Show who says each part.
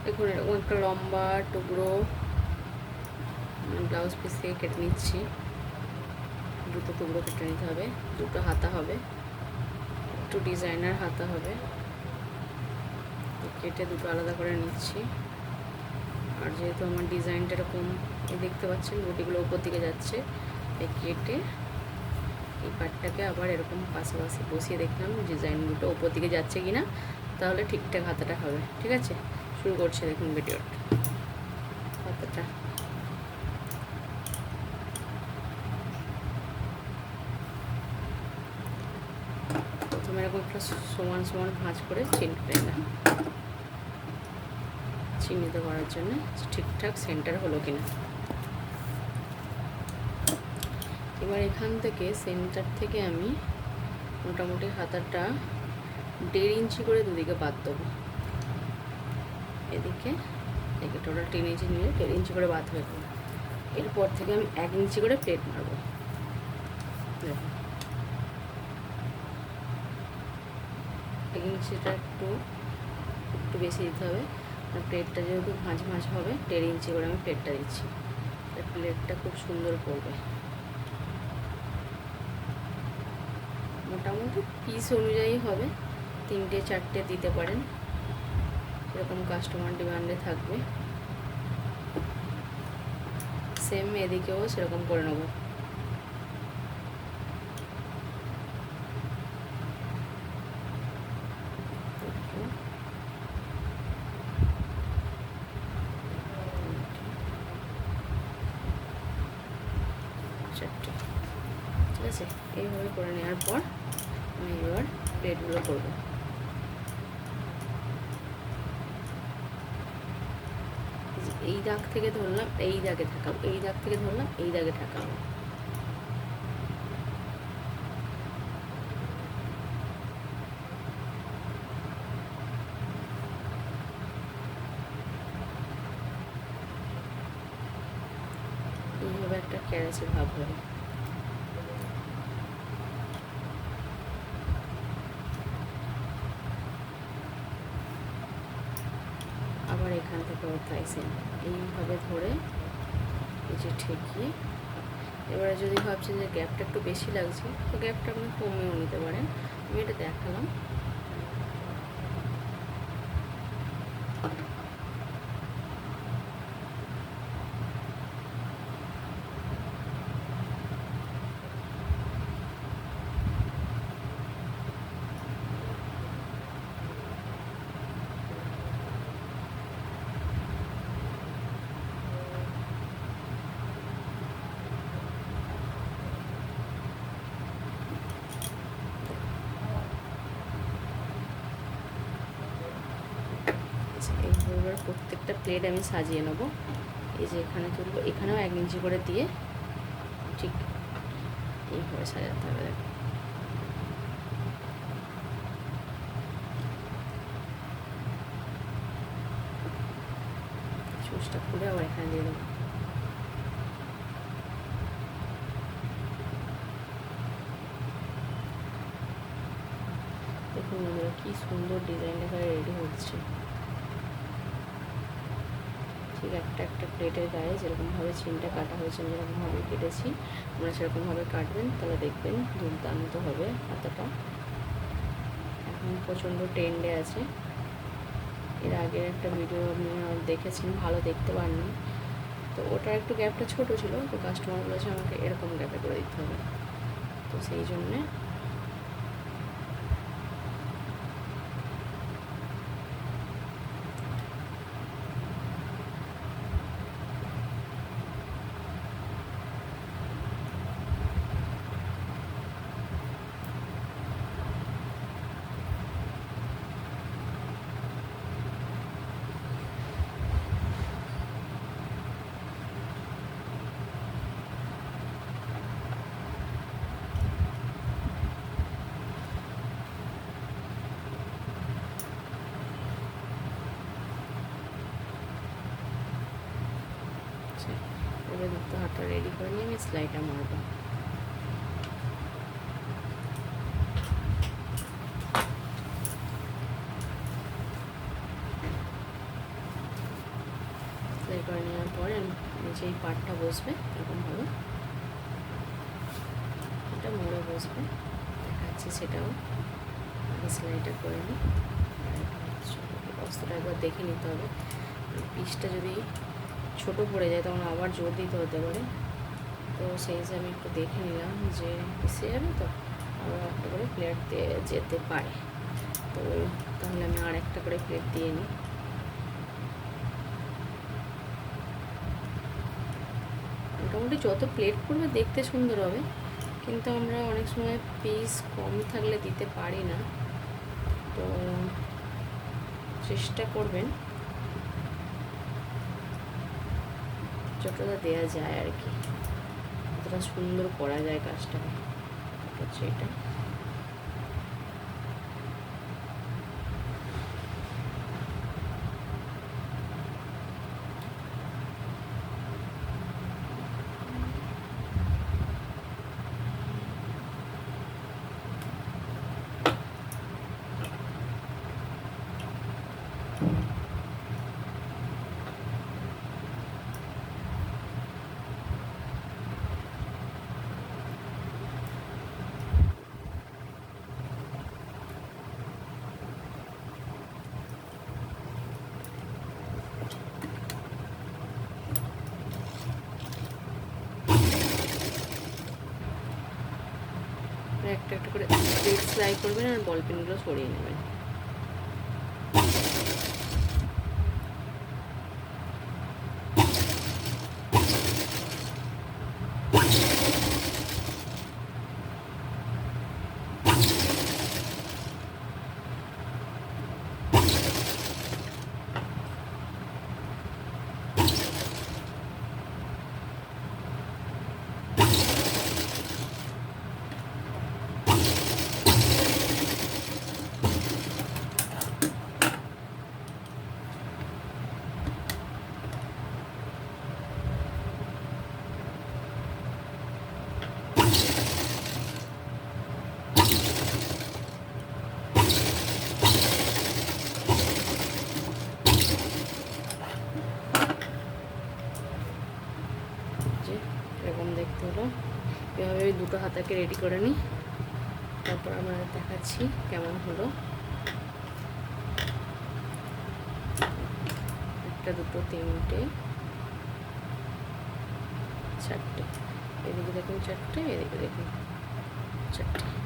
Speaker 1: দেখুন এরকম একটা লম্বা টুকরো ব্লাউজ পিস থেকে কেটে নিচ্ছি। দুটো টুকরো কেটে নিতে হবে, দুটো হাতা হবে, একটু ডিজাইনার হাতা হবে, কেটে দুটো আলাদা করে নিচ্ছি। আর যেহেতু আমার ডিজাইনটা এরকম দেখতে পাচ্ছেন গুটিগুলো উপর দিকে যাচ্ছে, তাই কেটে এই পাটটাকে আবার এরকম পাশাপাশি বসিয়ে দেখলাম ডিজাইনগুলো উপর দিকে যাচ্ছে কি না, তাহলে ঠিকঠাক হাতাটা হবে। ঠিক আছে, শুরু করছি। দেখুন ভিডিওটা, হাতাটা প্রথমে এরকম একটা সমান সমান ভাঁজ করে চিনতে না, চিহ্নিত করার জন্য ঠিকঠাক সেন্টার হলো কিনা। এবার এখান থেকে সেন্টার থেকে আমি মোটামুটি হাতাটা 1.5 ইঞ্চি করে দুদিকে বাদ দেবো। এদিকে টোটাল 3 ইঞ্চি নিয়ে 1.5 ইঞ্চি করে বাদ হয়ে গেল। এরপর থেকে আমি 1 ইঞ্চি করে প্লেট মারবো। দেখুন 1 ইঞ্চিটা একটু বেশি দিতে হবে, প্লেটটা যেহেতু ভাঁজ ভাঁজ হবে 1.5 ইঞ্চি করে আমি প্লেটটা দিচ্ছি। প্লেটটা খুব সুন্দর পড়বে। মোটামুটি পিস অনুযায়ী হবে, 3টে 4টে দিতে পারেন, এরকম কাস্টমার ডিমান্ডে থাকবে। সেম এদিকেও সেরকম করে নেব। ঠিক আছে, এইভাবে করে নেওয়ার পর আমি এবার প্লেটগুলো করবো। এই দাগ থেকে ধরলাম, এই দাগে ঠাকাবো, এই দাগ থেকে ধরলাম, এই দাগে ঠাকাবো। এইভাবে একটা ক্যারাচে ভাব হবে। আবার এখান থেকে ওঠাই সেম এইভাবে ধরে এই যে ঠেকিয়ে, এবারে যদি ভাবছেন যে গ্যাপটা একটু বেশি লাগছে, তো গ্যাপটা আপনি কমিয়েও নিতে পারেন। আমি এটা দেখালাম। এইভাবে প্রত্যেকটা প্লেট আমি সাজিয়ে নেব। এই যে এখানে তুলবো, এখানেও 1 ইঞ্চি করে দিয়ে ঠিক এইভাবে সাজাতে হবে। দেখো সুচটা খুলে আবার এখানে দিয়ে দেবো। দেখুন বন্ধুরা কি সুন্দর ডিজাইনটা করে রেডি হচ্ছে। ঠিক একটা প্লেটের গায়ে যেরকমভাবে চিনটা কাটা হয়েছে, আমি যেরকমভাবে কেটেছি, আপনারা সেরকমভাবে কাটবেন, তাহলে দেখবেন দুর্দান্ত হবে হাতাটা। এখন প্রচণ্ড ট্রেন্ডে আছে। এর আগের একটা ভিডিও আপনি দেখেছেন, ভালো দেখতে পাননি, তো ওটার একটু গ্যাপটা ছোট ছিল, তো কাস্টমার বলেছে আমাকে এরকম গ্যাপে করে দিতে হবে, তো সেই জন্যে এবার দুটো হাতটা রেডি করে নিয়ে আমি সেলাইটা মারবো। করে নেওয়ার পরে যেই পাটটা বসবে এরকমভাবে এটা মোড়ে বসবে, দেখাচ্ছি সেটাও। আগে সেলাইটা করে নিই। অস্ত্রটা একবার দেখে নিতে হবে, পিসটা যদি ছোট পড়ে যায় তখন আবার জোর দিতে হতে পারে। তো সেই হিসাবে একটু দেখে নিলাম যে পিসে যাবে, তো আবার একটা করে প্লেট দিয়ে যেতে পারে। তো তাহলে আমি আর একটা করে প্লেট দিয়ে নিই। মোটামুটি যত প্লেট পড়বে দেখতে সুন্দর হবে, কিন্তু আমরা অনেক সময় পিস কম থাকলে দিতে পারি না। তো চেষ্টা করবেন যতটা দেওয়া যায় আর কি, যতটা সুন্দর করা যায় কাজটাকে, হচ্ছে এটা। একটা একটা করে প্লেট সেলাই করবেন আর বল পেনগুলো সরিয়ে নেবেন। এরকম দেখতে হলো। এভাবে ওই দুটো হাতাকে রেডি করে নিই, তারপর আমরা দেখাচ্ছি কেমন হলো। একটা, দুটো, তিনটে, চারটে, এদিকে দেখুন চারটে, এদিকে দেখুন চারটে।